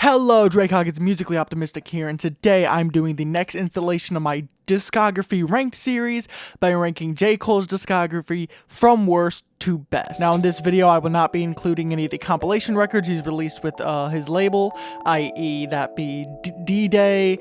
Hello, Drake Hawkins, Musically Optimistic here, and today I'm doing the next installation of my discography ranked series by ranking J. Cole's discography from worst to best. Now in this video I will not be including any of the compilation records he's released with his label, i.e. that be D-Day,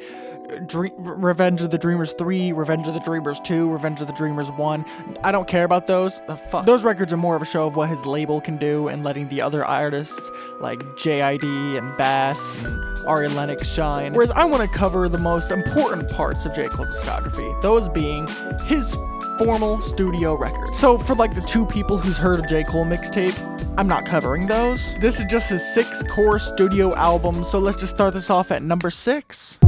Revenge of the Dreamers 3, Revenge of the Dreamers 2, Revenge of the Dreamers 1. I don't care about those. Those records are more of a show of what his label can do and letting the other artists like JID and Bass and Ari Lennox shine. Whereas I want to cover the most important parts of J. Cole's discography, those being his formal studio records. So for like the two people who's heard a J. Cole mixtape, I'm not covering those. This is just his 6 core studio album, so let's just start this off at number 6.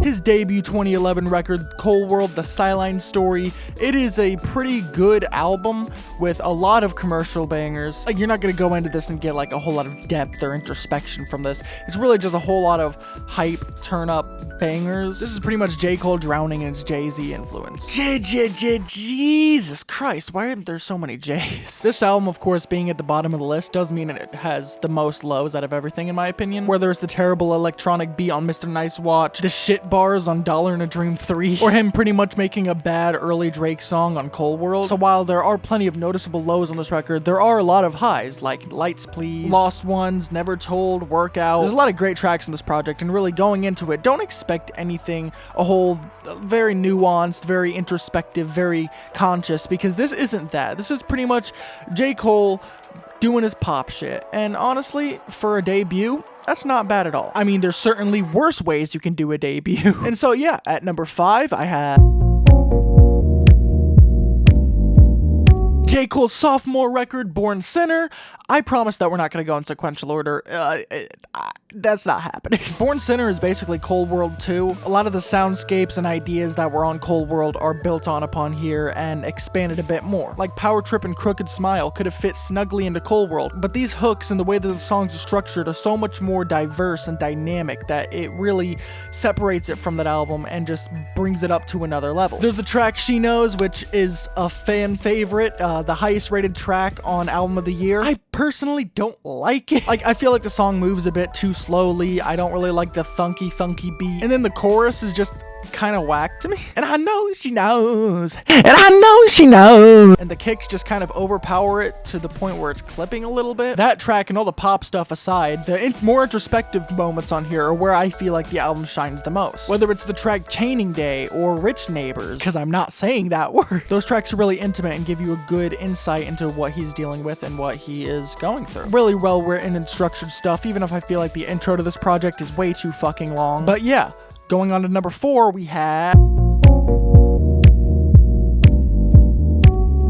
His debut 2011 record, Cole World: The Sideline Story. It is a pretty good album with a lot of commercial bangers. Like, you're not gonna go into this and get like a whole lot of depth or introspection from this. It's really just a whole lot of hype, turn up bangers. This is pretty much J. Cole drowning in his Jay-Z influence. Jesus Christ, why aren't there so many J's? This album, of course, being at the bottom of the list does mean it has the most lows out of everything in my opinion. Where there's the terrible electronic beat on Mr. Nice Watch, the shit bars on Dollar in a Dream 3, or him pretty much making a bad early Drake song on Cole World. So while there are plenty of noticeable lows on this record, there are a lot of highs, like Lights Please, Lost Ones, Never Told, Workout. There's a lot of great tracks on this project, and really going into it, don't expect anything very nuanced, very introspective, very conscious, because this isn't that. This is pretty much J. Cole doing his pop shit, and honestly, for a debut, that's not bad at all. I mean, there's certainly worse ways you can do a debut. And so yeah, at number 5, I have J. Cole's sophomore record, Born Sinner. I promise that we're not going to go in sequential order. That's not happening. Born Sinner is basically Cole World 2. A lot of the soundscapes and ideas that were on Cole World are built upon here and expanded a bit more. Like Power Trip and Crooked Smile could have fit snugly into Cole World, but these hooks and the way that the songs are structured are so much more diverse and dynamic that it really separates it from that album and just brings it up to another level. There's the track She Knows, which is a fan favorite, the highest rated track on Album of the Year. I personally don't like it. Like, I feel like the song moves a bit too slowly. I don't really like the thunky beat. And then the chorus is just kind of whack to me. And I know she knows. And I know she knows. And the kicks just kind of overpower it to the point where it's clipping a little bit. That track and all the pop stuff aside, the more introspective moments on here are where I feel like the album shines the most. Whether it's the track Chaining Day or Rich Neighbors, because I'm not saying that word. Those tracks are really intimate and give you a good insight into what he's dealing with and what he is going through. Really well written and structured stuff, even if I feel like the intro to this project is way too fucking long. But yeah. Going on to number 4, we have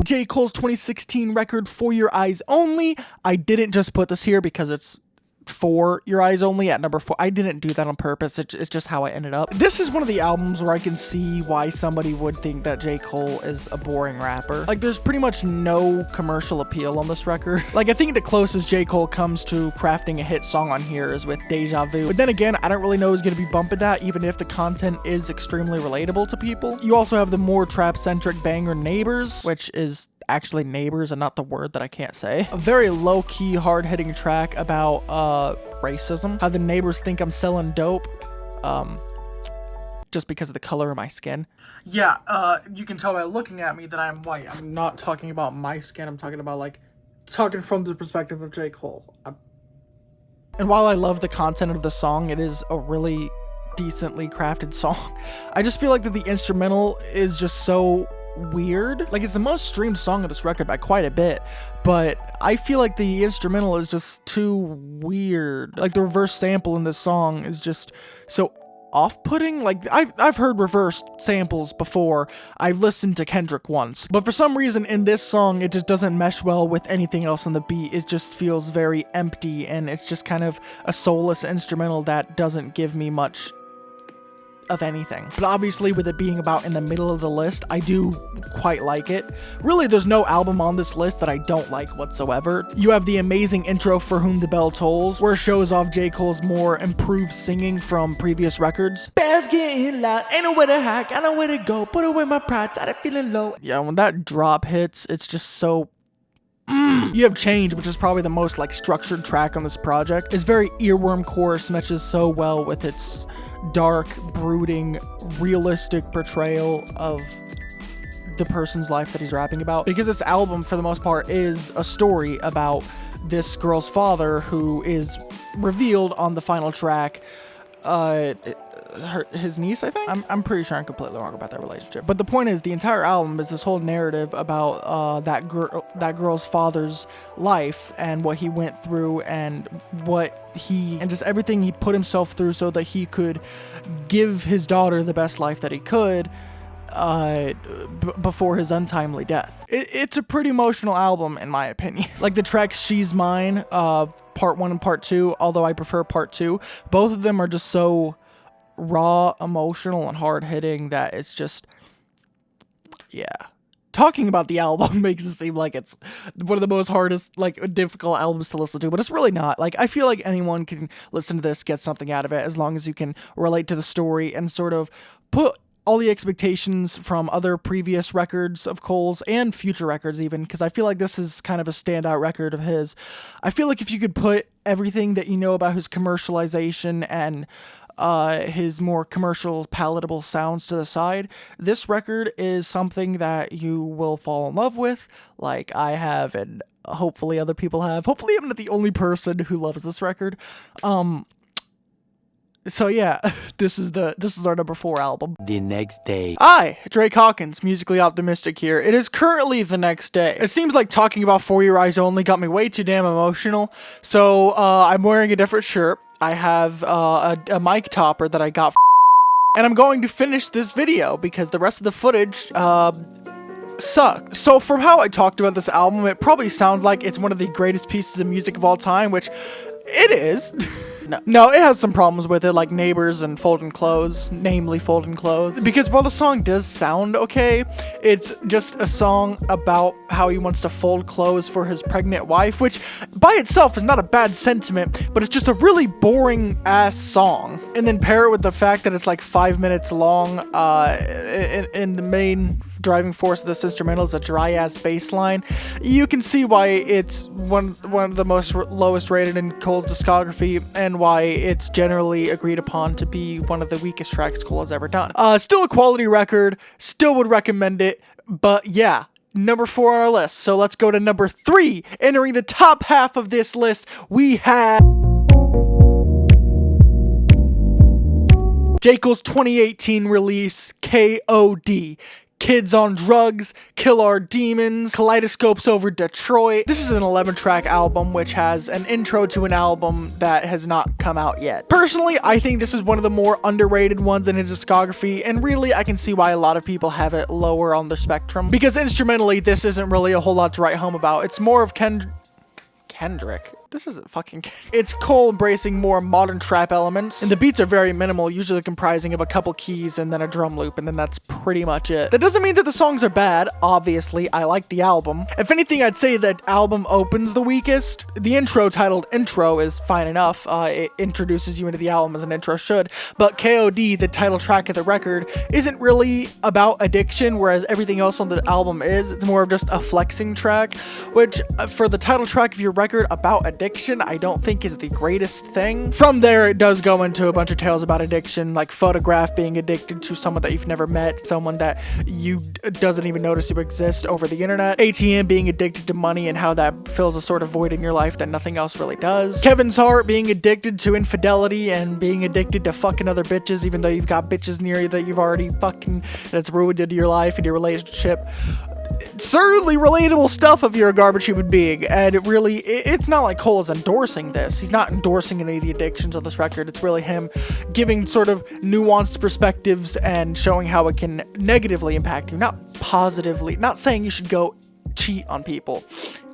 J. Cole's 2016 record, For Your Eyes Only. I didn't just put this here because it's For Your Eyes Only at number 4. I didn't do that on purpose. It's just how I ended up. This is one of the albums where I can see why somebody would think that J. Cole is a boring rapper. Like, there's pretty much no commercial appeal on this record. Like, I think the closest J. Cole comes to crafting a hit song on here is with Deja Vu. But then again, I don't really know who's gonna be bumping that, even if the content is extremely relatable to people. You also have the more trap-centric banger Neighbors, which is actually Neighbors and not the word that I can't say. A very low-key, hard-hitting track about racism. How the neighbors think I'm selling dope just because of the color of my skin. Yeah, you can tell by looking at me that I'm white. I'm not talking about my skin. I'm talking about, like, talking from the perspective of J. Cole. And while I love the content of the song, it is a really decently crafted song. I just feel like that the instrumental is just so weird. Like, it's the most streamed song of this record by quite a bit, but I feel like the instrumental is just too weird. Like, the reverse sample in this song is just so off-putting. Like, I've heard reverse samples before. I've listened to Kendrick once, but for some reason in this song it just doesn't mesh well with anything else on the beat. It just feels very empty, and it's just kind of a soulless instrumental that doesn't give me much of anything. But obviously, with it being about in the middle of the list, I do quite like it. Really, there's no album on this list that I don't like whatsoever. You have the amazing intro For Whom the Bell Tolls, where it shows off J. Cole's more improved singing from previous records. Bells getting loud, ain't nowhere to hide, got nowhere to go, put away my pride, tired of feeling low. Yeah, when that drop hits, it's just so You have Change, which is probably the most like structured track on this project. It's very earworm chorus, matches so well with its dark, brooding, realistic portrayal of the person's life that he's rapping about. Because this album, for the most part, is a story about this girl's father, who is revealed on the final track, his niece, I think. I'm pretty sure I'm completely wrong about that relationship. But the point is, the entire album is this whole narrative about that girl's father's life and what he went through and just everything he put himself through so that he could give his daughter the best life that he could before his untimely death. It's a pretty emotional album, in my opinion. Like the tracks She's Mine, part 1 and part 2, although I prefer part 2. Both of them are just so raw, emotional, and hard-hitting that it's just, yeah. Talking about the album makes it seem like it's one of the most hardest, like, difficult albums to listen to, but it's really not. Like, I feel like anyone can listen to this, get something out of it, as long as you can relate to the story and sort of put all the expectations from other previous records of Cole's and future records even, because I feel like this is kind of a standout record of his. I feel like if you could put everything that you know about his commercialization and his more commercial, palatable sounds to the side, this record is something that you will fall in love with, like I have, and hopefully other people have. Hopefully I'm not the only person who loves this record. So yeah, this is our number 4 album. The next day. Hi, Drake Hawkins, musically optimistic here. It is currently the next day. It seems like talking about For Your Eyes Only got me way too damn emotional, so I'm wearing a different shirt. I have a mic topper that I got and I'm going to finish this video because the rest of the footage suck. So from how I talked about this album, it probably sounds like it's one of the greatest pieces of music of all time, which it is. No, it has some problems with it, like Neighbors and Folding Clothes, namely Folding Clothes. Because while the song does sound okay, it's just a song about how he wants to fold clothes for his pregnant wife, which by itself is not a bad sentiment, but it's just a really boring ass song. And then pair it with the fact that it's like 5 minutes long, in the main driving force of this instrumental is a dry ass bass line. You can see why it's one of the most lowest rated in Cole's discography, and why it's generally agreed upon to be one of the weakest tracks Cole has ever done. Still a quality record, still would recommend it, but yeah, number 4 on our list. So let's go to number 3. Entering the top half of this list, we have J. Cole's 2018 release, KOD. Kids on Drugs, Kill Our Demons, Kaleidoscopes Over Detroit. This is an 11-track album which has an intro to an album that has not come out yet. Personally, I think this is one of the more underrated ones in his discography, and really I can see why a lot of people have it lower on the spectrum, because instrumentally this isn't really a whole lot to write home about. It's more of Kendrick. This isn't fucking Kendrick. It's Cole embracing more modern trap elements, and the beats are very minimal, usually comprising of a couple keys and then a drum loop, and then that's pretty much it. That doesn't mean that the songs are bad. Obviously, I like the album. If anything, I'd say that album opens the weakest. The intro, titled Intro, is fine enough. It introduces you into the album as an intro should, but KOD, the title track of the record, isn't really about addiction, whereas everything else on the album is. It's more of just a flexing track, which for the title track of your record about addiction, I don't think is the greatest thing. From there, it does go into a bunch of tales about addiction, like Photograph being addicted to someone that you've never met, someone that you doesn't even notice you exist over the internet. ATM being addicted to money and how that fills a sort of void in your life that nothing else really does. Kevin's Heart being addicted to infidelity and being addicted to fucking other bitches, even though you've got bitches near you that you've already fucking, that's ruined into your life and your relationship. Certainly relatable stuff if you're a garbage human being, and it's not like Cole is endorsing this. He's not endorsing any of the addictions on this record. It's really him giving sort of nuanced perspectives and showing how it can negatively impact you, not positively. Not saying you should go cheat on people,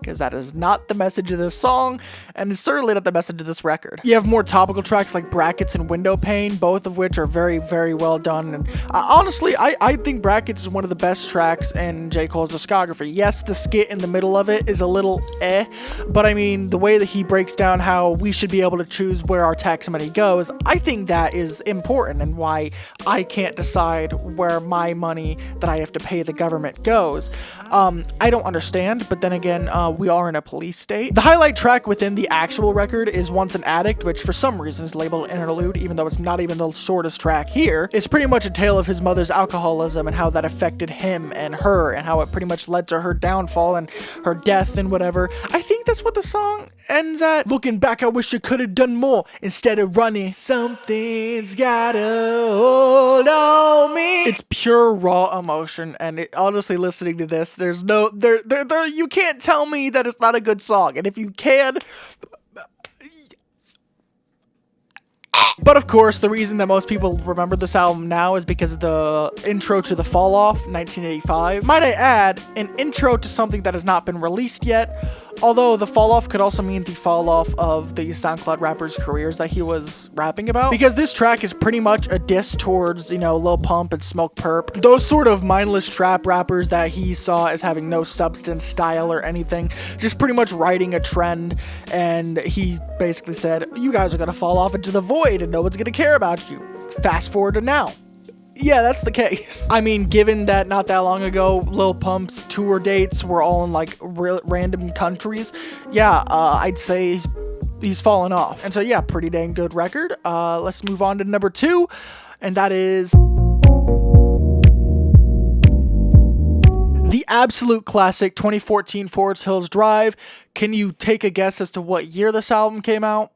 because that is not the message of this song, and it's certainly not the message of this record. You have more topical tracks like Brackets and Window Pane, both of which are very, very well done, and honestly, I think Brackets is one of the best tracks in J. Cole's discography. Yes, the skit in the middle of it is a little but I mean, the way that he breaks down how we should be able to choose where our tax money goes, I think that is important, and why I can't decide where my money that I have to pay the government goes. I don't understand, but then again, We Are in a Police State. The highlight track within the actual record is Once an Addict, which for some reason is labeled an interlude, even though it's not even the shortest track here. It's pretty much a tale of his mother's alcoholism and how that affected him and her, and how it pretty much led to her downfall and her death and whatever. I think that's what the song ends at. Looking back, I wish I could have done more instead of running. Something's got a hold on me. It's pure raw emotion, and honestly, listening to this, there's no you can't tell me that it's not a good song, and if you can. But of course, the reason that most people remember this album now is because of the intro to The Fall Off, 1985. Might I add, an intro to something that has not been released yet, although The Fall Off could also mean the fall off of the SoundCloud rappers' careers that he was rapping about, because this track is pretty much a diss towards, you know, Lil Pump and Smoke Perp, those sort of mindless trap rappers that he saw as having no substance, style, or anything, just pretty much riding a trend, and he basically said, you guys are gonna fall off into the void and no one's gonna care about you. Fast forward to now. Yeah, that's the case. I mean, given that not that long ago, Lil Pump's tour dates were all in like random countries, yeah, I'd say he's fallen off. And so yeah, pretty dang good record. Let's move on to number 2, and that is the absolute classic 2014 Forest Hills Drive. Can you take a guess as to what year this album came out?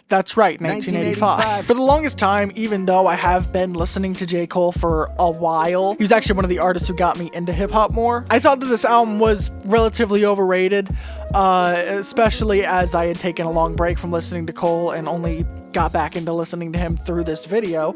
That's right, 1985. For the longest time, even though I have been listening to J. Cole for a while, he was actually one of the artists who got me into hip-hop more. I thought that this album was relatively overrated, especially as I had taken a long break from listening to Cole and only got back into listening to him through this video.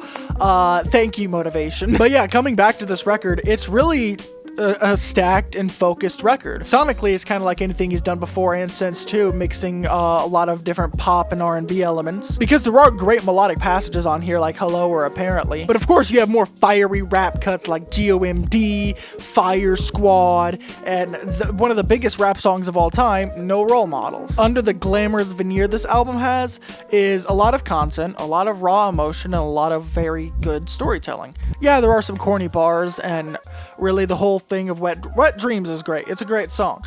Thank you, motivation. But yeah, coming back to this record, it's really a stacked and focused record. Sonically, it's kind of like anything he's done before and since too, mixing a lot of different pop and R&B elements, because there are great melodic passages on here like Hello or Apparently, but of course you have more fiery rap cuts like GOMD, Fire Squad, and one of the biggest rap songs of all time, No Role Models. Under the glamorous veneer this album has is a lot of content, a lot of raw emotion, and a lot of very good storytelling. Yeah, there are some corny bars, and really the whole thing of Wet Dreams is great. It's a great song.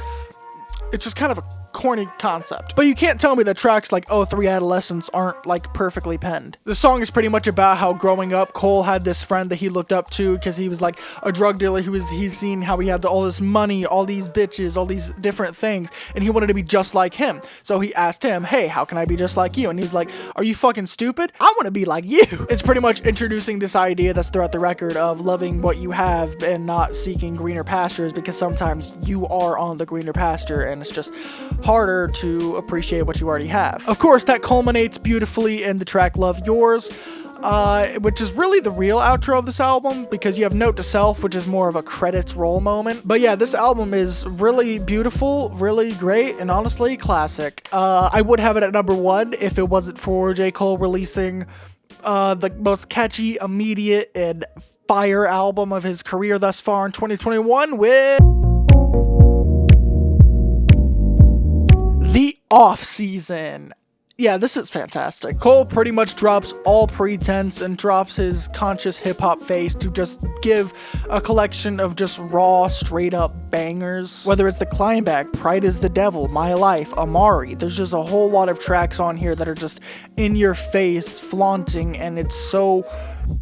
It's just kind of a corny concept. But you can't tell me that tracks like Oh 3 Adolescents aren't like perfectly penned. The song is pretty much about how growing up, Cole had this friend that he looked up to because he was like a drug dealer. He's seen how he had all this money, all these bitches, all these different things, and he wanted to be just like him. So he asked him, hey, how can I be just like you? And he's like, are you fucking stupid? I want to be like you. It's pretty much introducing this idea that's throughout the record of loving what you have and not seeking greener pastures, because sometimes you are on the greener pasture and it's just harder to appreciate what you already have. Of course, that culminates beautifully in the track Love Yours, which is really the real outro of this album, because you have Note to Self, which is more of a credits roll moment. But yeah, this album is really beautiful, really great, and honestly classic. I would have it at number 1 if it wasn't for J. Cole releasing the most catchy, immediate, and fire album of his career thus far in 2021 with The Off Season. Yeah, this is fantastic. Cole pretty much drops all pretense and drops his conscious hip-hop face to just give a collection of just raw, straight-up bangers. Whether it's The Climb Back, Pride is the Devil, My Life, Amari, there's just a whole lot of tracks on here that are just in your face, flaunting, and it's so...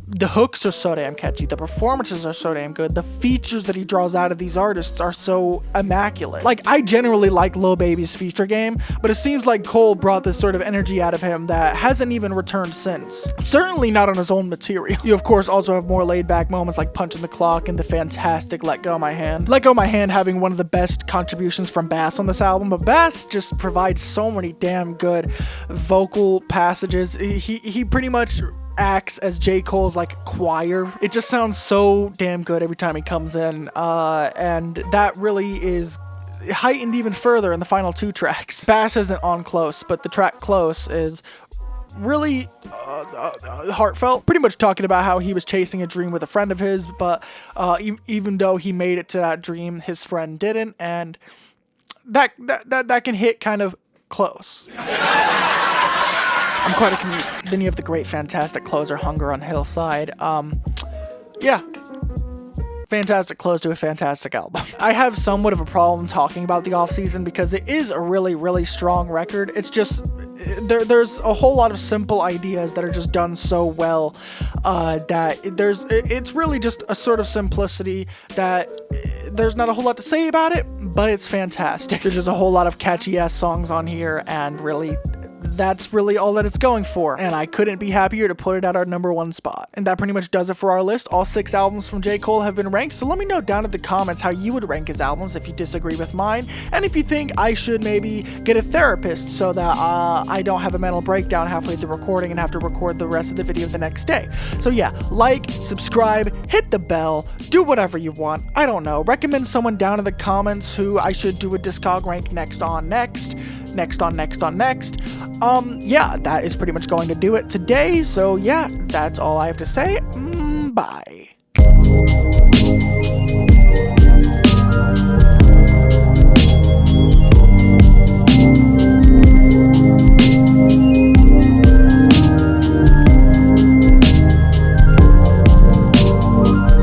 The hooks are so damn catchy, the performances are so damn good, the features that he draws out of these artists are so immaculate. Like, I generally like Lil Baby's feature game, but it seems like Cole brought this sort of energy out of him that hasn't even returned since. Certainly not on his own material. You of course also have more laid back moments like Punching the Clock and the fantastic Let Go My Hand. Let Go My Hand having one of the best contributions from Bass on this album, but Bass just provides so many damn good vocal passages. He pretty much acts as J. Cole's like choir. It just sounds so damn good every time he comes in, and that really is heightened even further in the final 2 tracks. Bass isn't on Close, but the track Close is really heartfelt, pretty much talking about how he was chasing a dream with a friend of his, but even though he made it to that dream, his friend didn't, and that can hit kind of close. I'm quite a comedian. Then you have the great, fantastic closer, Hunger on Hillside. Yeah. Fantastic close to a fantastic album. I have somewhat of a problem talking about the offseason because it is a really, really strong record. It's just, there's a whole lot of simple ideas that are just done so well that it's really just a sort of simplicity that there's not a whole lot to say about it, but it's fantastic. There's just a whole lot of catchy ass songs on here, and really, that's really all that it's going for, and I couldn't be happier to put it at our #1 spot. And that pretty much does it for our list. All 6 albums from J. Cole have been ranked, so let me know down in the comments how you would rank his albums if you disagree with mine, and if you think I should maybe get a therapist so that I don't have a mental breakdown halfway through recording and have to record the rest of the video the next day. So yeah, like, subscribe, hit the bell, do whatever you want. I don't know, recommend someone down in the comments who I should do a Discog rank next. Yeah, that is pretty much going to do it today. So yeah, that's all I have to say. Bye.